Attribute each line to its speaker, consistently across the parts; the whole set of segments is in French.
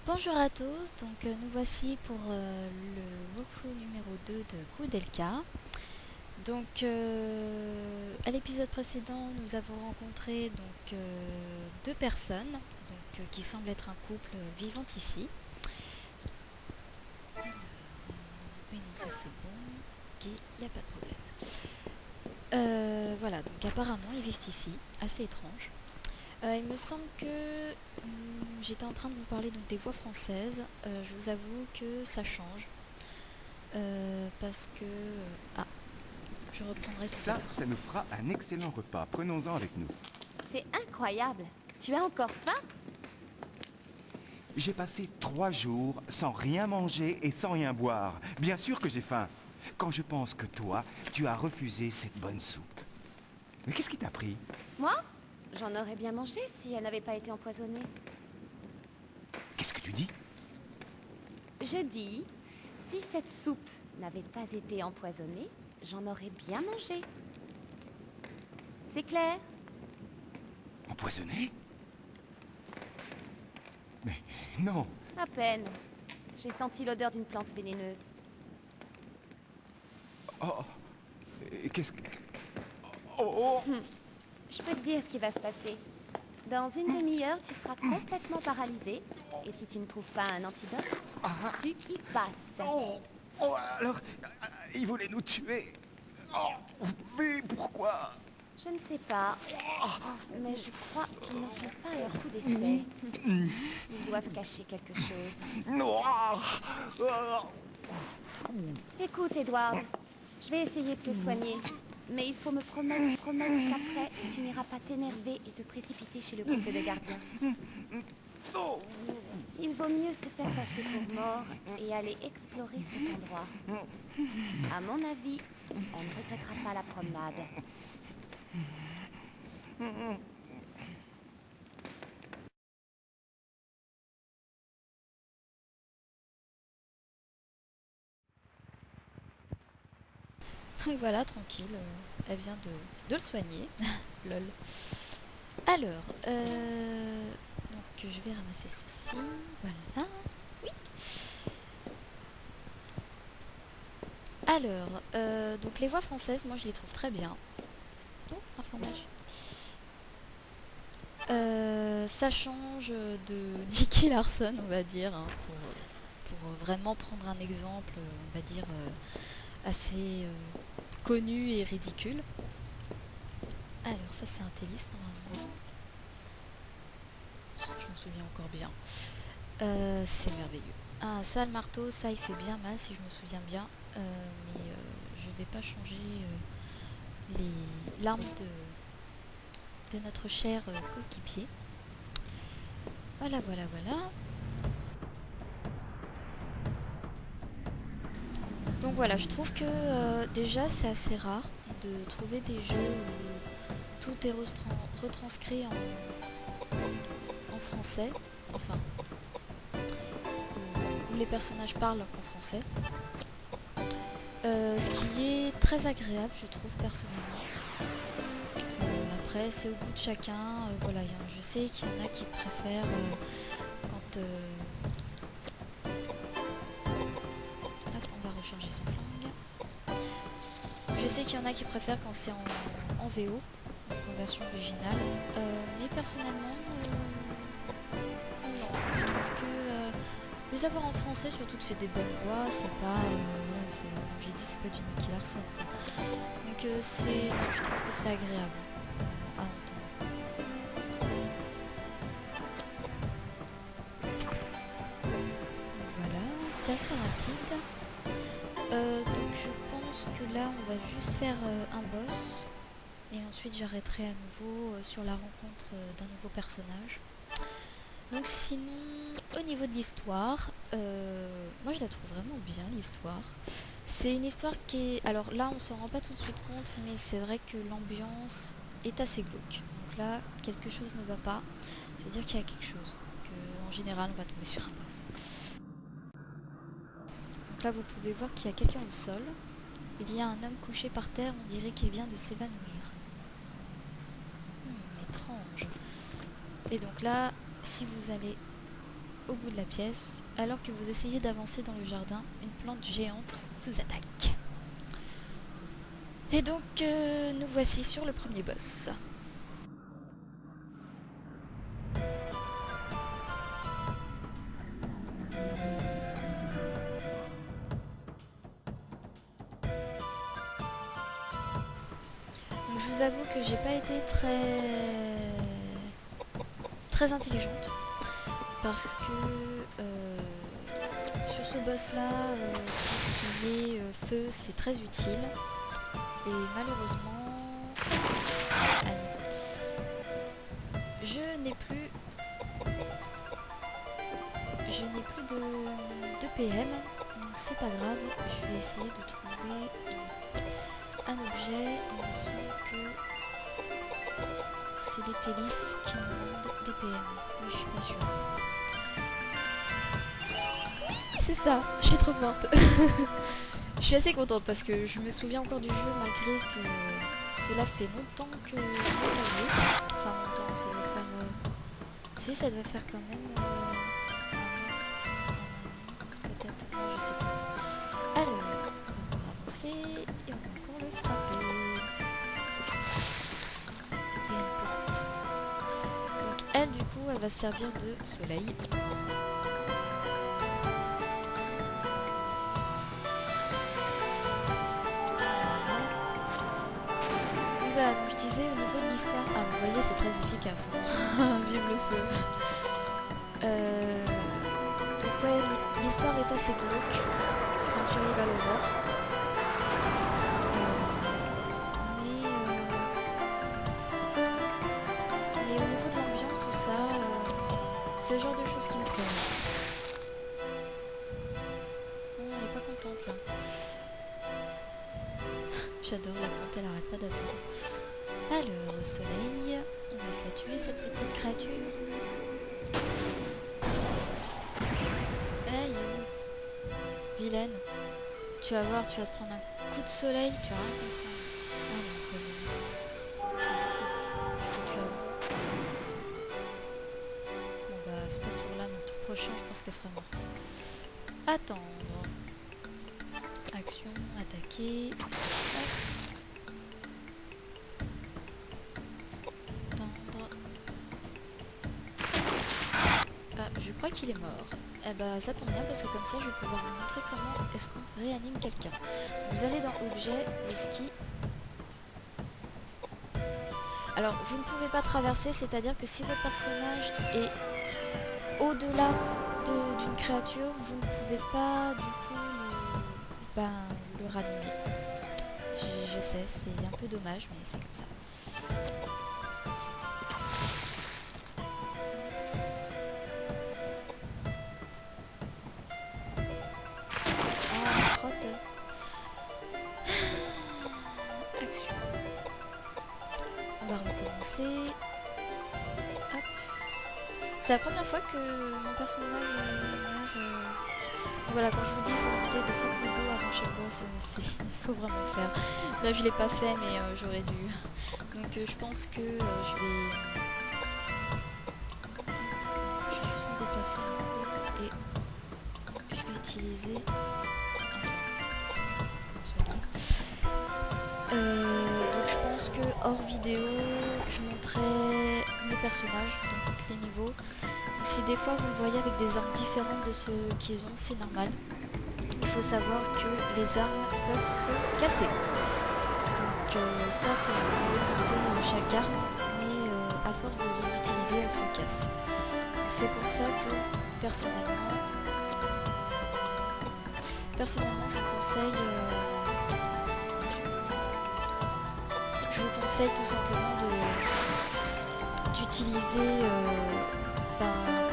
Speaker 1: Bonjour à tous, donc nous voici pour le walkthrough numéro 2 de Koudelka. Donc à l'épisode précédent nous avons rencontré deux personnes qui semblent être un couple vivant ici. Alors, oui non ça c'est bon, ok, il n'y a pas de problème. Voilà, donc apparemment ils vivent ici, assez étrange. Il me semble que j'étais en train de vous parler donc des voix françaises. Je vous avoue que ça change. Parce que... ah, je reprendrai tout à
Speaker 2: Ça
Speaker 1: l'heure.
Speaker 2: nous fera un excellent repas. Prenons-en avec nous.
Speaker 3: C'est incroyable. Tu as encore faim?
Speaker 2: J'ai passé 3 jours sans rien manger et sans rien boire. Bien sûr que j'ai faim. Quand je pense que toi, tu as refusé cette bonne soupe. Mais qu'est-ce qui t'a pris?
Speaker 3: Moi? J'en aurais bien mangé si elle n'avait pas été empoisonnée.
Speaker 2: Qu'est-ce que tu dis?
Speaker 3: Je dis, si cette soupe n'avait pas été empoisonnée, j'en aurais bien mangé. C'est clair?
Speaker 2: Empoisonné? Mais non.
Speaker 3: À peine. J'ai senti l'odeur d'une plante vénéneuse.
Speaker 2: Oh. Et qu'est-ce que... Oh.
Speaker 3: Je peux te dire ce qui va se passer. Dans une demi-heure, tu seras complètement paralysé. Et si tu ne trouves pas un antidote, tu y passes.
Speaker 2: Oh, alors, ils voulaient nous tuer. Oh, mais pourquoi?
Speaker 3: Je ne sais pas, mais je crois qu'ils n'en sont pas à leur coup d'essai. Ils doivent cacher quelque chose.
Speaker 2: Non.
Speaker 3: Écoute, Edward, je vais essayer de te soigner. Mais il faut me promettre qu'après, tu n'iras pas t'énerver et te précipiter chez le couple de gardiens.
Speaker 2: Non.
Speaker 3: Il vaut mieux se faire passer pour mort et aller explorer cet endroit. À mon avis, on ne regrettera pas la promenade.
Speaker 1: Donc voilà, tranquille, elle vient de le soigner. Lol. Alors, donc je vais ramasser ceci. Voilà. Oui. Alors, donc les voix françaises, moi je les trouve très bien. Oh, un fromage. Ça change de Nicky Larson, on va dire, hein, pour vraiment prendre un exemple, on va dire, assez connu et ridicule. Alors, ça c'est un Télis normalement. Oh, je m'en souviens encore bien. C'est merveilleux. Ah, ça, le marteau, ça il fait bien mal si je me souviens bien. Mais je vais pas changer l'arme de notre cher coéquipier. Voilà, voilà, voilà. Donc voilà, je trouve que déjà c'est assez rare de trouver des jeux où tout est retranscrit en français, enfin, où les personnages parlent en français. Ce qui est très agréable, je trouve, personnellement. Après, c'est au goût de chacun. Voilà, je sais qu'il y en a qui préfèrent quand... Hop, on va recharger son flingue. Je sais qu'il y en a qui préfèrent quand c'est en VO, donc en version originale. Mais personnellement, non. Je trouve que les avoir en français, surtout que c'est des bonnes voix, c'est pas... comme j'ai dit, c'est pas du Nicky Larson. Donc non, je trouve que c'est agréable à entendre. Voilà, c'est assez rapide. Donc je pense que là on va juste faire un boss et ensuite j'arrêterai à nouveau sur la rencontre d'un nouveau personnage. Donc sinon, au niveau de l'histoire, moi je la trouve vraiment bien l'histoire. C'est une histoire qui est... Alors là on s'en rend pas tout de suite compte, mais c'est vrai que l'ambiance est assez glauque. Donc là, quelque chose ne va pas, c'est-à-dire qu'il y a quelque chose. En général on va tomber sur un boss. Donc là vous pouvez voir qu'il y a quelqu'un au sol. Il y a un homme couché par terre, on dirait qu'il vient de s'évanouir. Étrange. Et donc là, si vous allez au bout de la pièce. Alors que vous essayez d'avancer dans le jardin, une plante géante vous attaque. Et donc, nous voici sur le premier boss. Donc, je vous avoue que j'ai pas été très intelligente. Parce que sur ce boss là, tout ce qui est feu c'est très utile. Et malheureusement, allez, je n'ai plus de PM, donc c'est pas grave, je vais essayer de trouver un objet. Il me semble que c'est les Télis qui me demandent des PM, mais je suis pas sûre. C'est ça, je suis trop forte. Je suis assez contente parce que je me souviens encore du jeu malgré que cela fait longtemps que je l'ai joué. Enfin longtemps, ça doit faire... Si, ça doit faire quand même... un an, peut-être, non, je sais pas. Alors, on va avancer et on va encore le frapper. C'était une plante. Donc elle du coup, elle va se servir de soleil. Donc je disais au niveau de l'histoire, ah vous voyez c'est très efficace, hein. Vive le feu. Donc ouais, l'histoire est assez glauque, c'est un survival horror. Mais au niveau de l'ambiance, tout ça, c'est le genre de choses qui me plaît. On n'est pas contente là. J'adore la plante, elle arrête pas d'attendre. Alors, soleil, on va se la tuer cette petite créature. Hey, vilaine. Tu vas voir, tu vas te prendre un coup de soleil, tu vas rien comprendre. Ah non, je te tue avant. Bon bah, c'est pas ce tour là, mais le tour prochain, je pense qu'elle sera morte. Attendre. Action, attaquer. Hop. Je crois qu'il est mort. Eh bah ça tombe bien parce que comme ça je vais pouvoir vous montrer comment est-ce qu'on réanime quelqu'un. Vous allez dans objet, whisky. Alors vous ne pouvez pas traverser, c'est-à-dire que si votre personnage est au-delà d'une créature, vous ne pouvez pas du coup le ranimer. Je sais, c'est un peu dommage, mais c'est comme ça. Action. On va recommencer. Hop. C'est la première fois que mon personnage meurt. Voilà, quand je vous dis, il faut monter de 5 niveaux avant chaque boss, il faut vraiment le faire. Là, je l'ai pas fait, mais j'aurais dû. Donc, je pense que je vais juste me déplacer un peu et je vais utiliser. Donc je pense que hors vidéo, je montrerai mes personnages dans tous les niveaux. Donc si des fois vous le voyez avec des armes différentes de ceux qu'ils ont, c'est normal. Il faut savoir que les armes peuvent se casser. Donc certes, je peux monter chaque arme, mais à force de les utiliser, elles se cassent. C'est pour ça que personnellement, je vous conseille... Je vous conseille tout simplement d'utiliser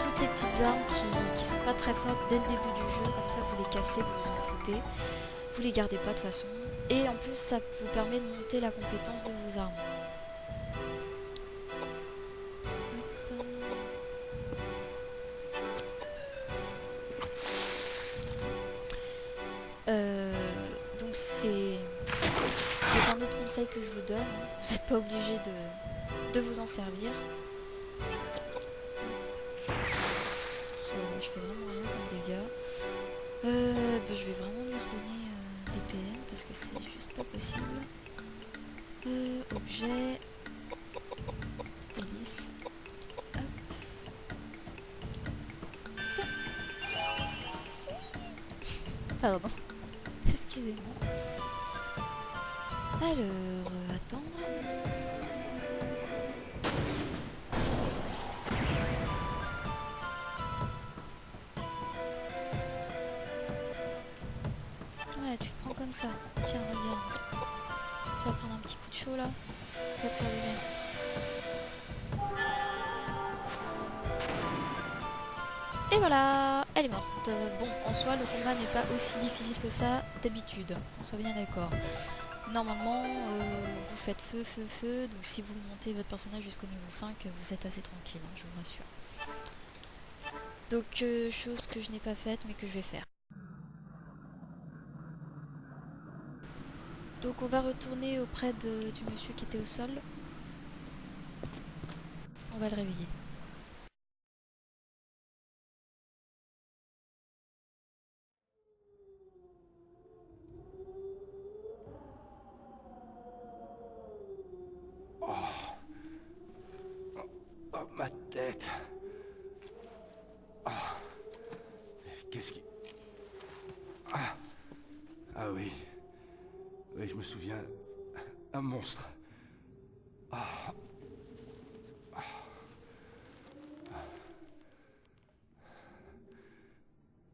Speaker 1: toutes les petites armes qui sont pas très fortes dès le début du jeu, comme ça vous les cassez, vous vous en foutez, vous les gardez pas de toute façon, et en plus ça vous permet de monter la compétence de vos armes. Donc c'est un autre conseil que je vous donne, vous n'êtes pas obligé de vous en servir. Je je fais vraiment rien comme dégâts. Bah, je vais vraiment lui redonner des PM parce que c'est juste pas possible. Objet. Délice. Hop. Pardon. Excusez-moi. Alors, attendre. Ouais, tu te prends comme ça. Tiens, regarde. Tu vas prendre un petit coup de chaud là. Ça va te faire du bien. Et voilà, elle est morte. Bon, en soi, le combat n'est pas aussi difficile que ça d'habitude. On soit bien d'accord. Normalement, vous faites feu, feu, feu. Donc si vous montez votre personnage jusqu'au niveau 5, vous êtes assez tranquille, hein, je vous rassure. Donc, chose que je n'ai pas faite, mais que je vais faire. Donc on va retourner auprès du monsieur qui était au sol. On va le réveiller.
Speaker 2: Oh, ma tête. Ah. Qu'est-ce qui... Ah. Ah oui. Oui, je me souviens. Un monstre. Ah.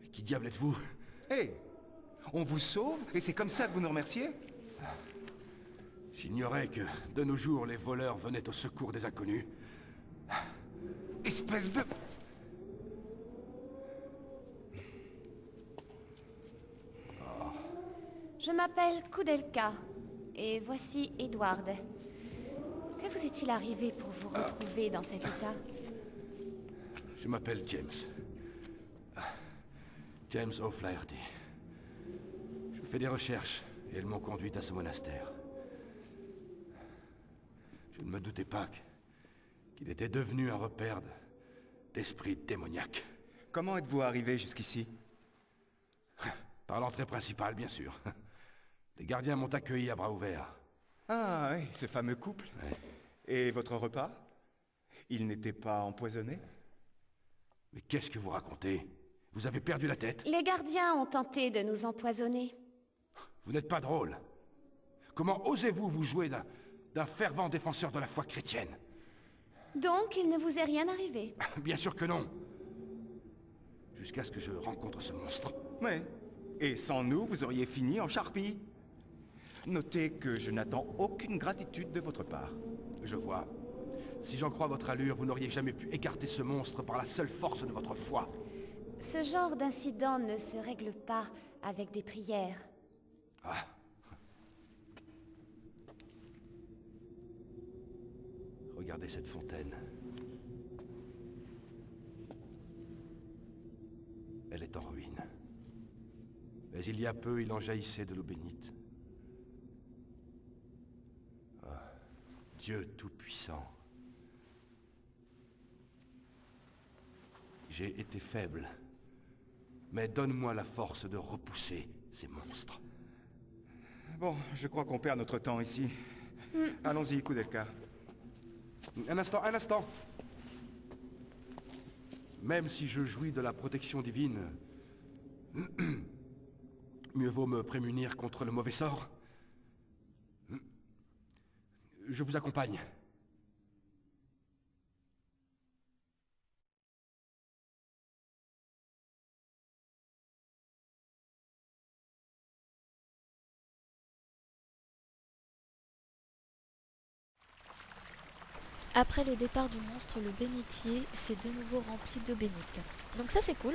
Speaker 2: Mais qui diable êtes-vous? Hé, on vous sauve et c'est comme ça que vous nous remerciez? J'ignorais que, de nos jours, les voleurs venaient au secours des inconnus. Espèce de...
Speaker 3: Je m'appelle Koudelka, et voici Edward. Que vous est-il arrivé pour vous retrouver dans cet état?
Speaker 2: Je m'appelle James. James O'Flaherty. Je fais des recherches, et elles m'ont conduite à ce monastère. Je ne me doutais pas qu'il était devenu un repère d'esprits démoniaques. Comment êtes-vous arrivé jusqu'ici? Par l'entrée principale, bien sûr. Les gardiens m'ont accueilli à bras ouverts. Ah oui, ce fameux couple. Ouais. Et votre repas? Il n'était pas empoisonné? Mais qu'est-ce que vous racontez? Vous avez perdu la tête?
Speaker 3: Les gardiens ont tenté de nous empoisonner.
Speaker 2: Vous n'êtes pas drôle. Comment osez-vous vous jouer d'un fervent défenseur de la foi chrétienne?
Speaker 3: Donc, il ne vous est rien arrivé?
Speaker 2: Bien sûr que non. Jusqu'à ce que je rencontre ce monstre. Oui. Et sans nous, vous auriez fini en charpie. Notez que je n'attends aucune gratitude de votre part. Je vois. Si j'en crois votre allure, vous n'auriez jamais pu écarter ce monstre par la seule force de votre foi.
Speaker 3: Ce genre d'incident ne se règle pas avec des prières.
Speaker 2: Ah. Regardez cette fontaine. Elle est en ruine. Mais il y a peu, il en jaillissait de l'eau bénite. Ah, Dieu Tout-Puissant. J'ai été faible. Mais donne-moi la force de repousser ces monstres. Bon, je crois qu'on perd notre temps ici. Allons-y, Koudelka. Un instant, un instant. Même si je jouis de la protection divine, mieux vaut me prémunir contre le mauvais sort. Je vous accompagne.
Speaker 1: Après le départ du monstre, le bénitier s'est de nouveau rempli d'eau bénite. Donc ça c'est cool.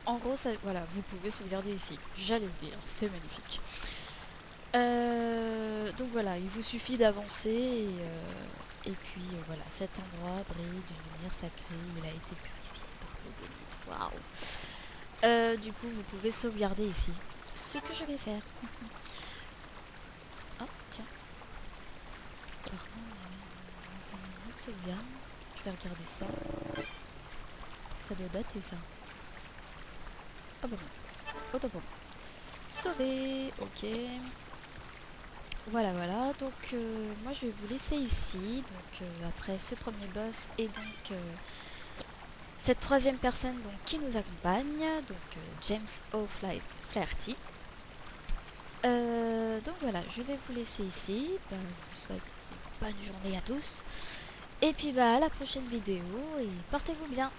Speaker 1: En gros, ça, voilà, vous pouvez sauvegarder ici. J'allais le dire, c'est magnifique. Donc voilà, il vous suffit d'avancer et puis voilà, cet endroit brille d'une lumière sacrée. Il a été purifié par l'eau bénite. Waouh. Du coup, vous pouvez sauvegarder ici. Ce que je vais faire. Oh, tiens. Sauvegarde. Je vais regarder ça. Ça ça doit dater ça. Ah bah non. Autant pour moi. Sauvé, ok. Voilà, voilà. Donc moi je vais vous laisser ici. Donc après ce premier boss et donc cette troisième personne donc qui nous accompagne, donc James O'Flaherty. Donc voilà, je vais vous laisser ici. Bah, je vous souhaite une bonne journée à tous. Et puis bah à la prochaine vidéo et portez-vous bien.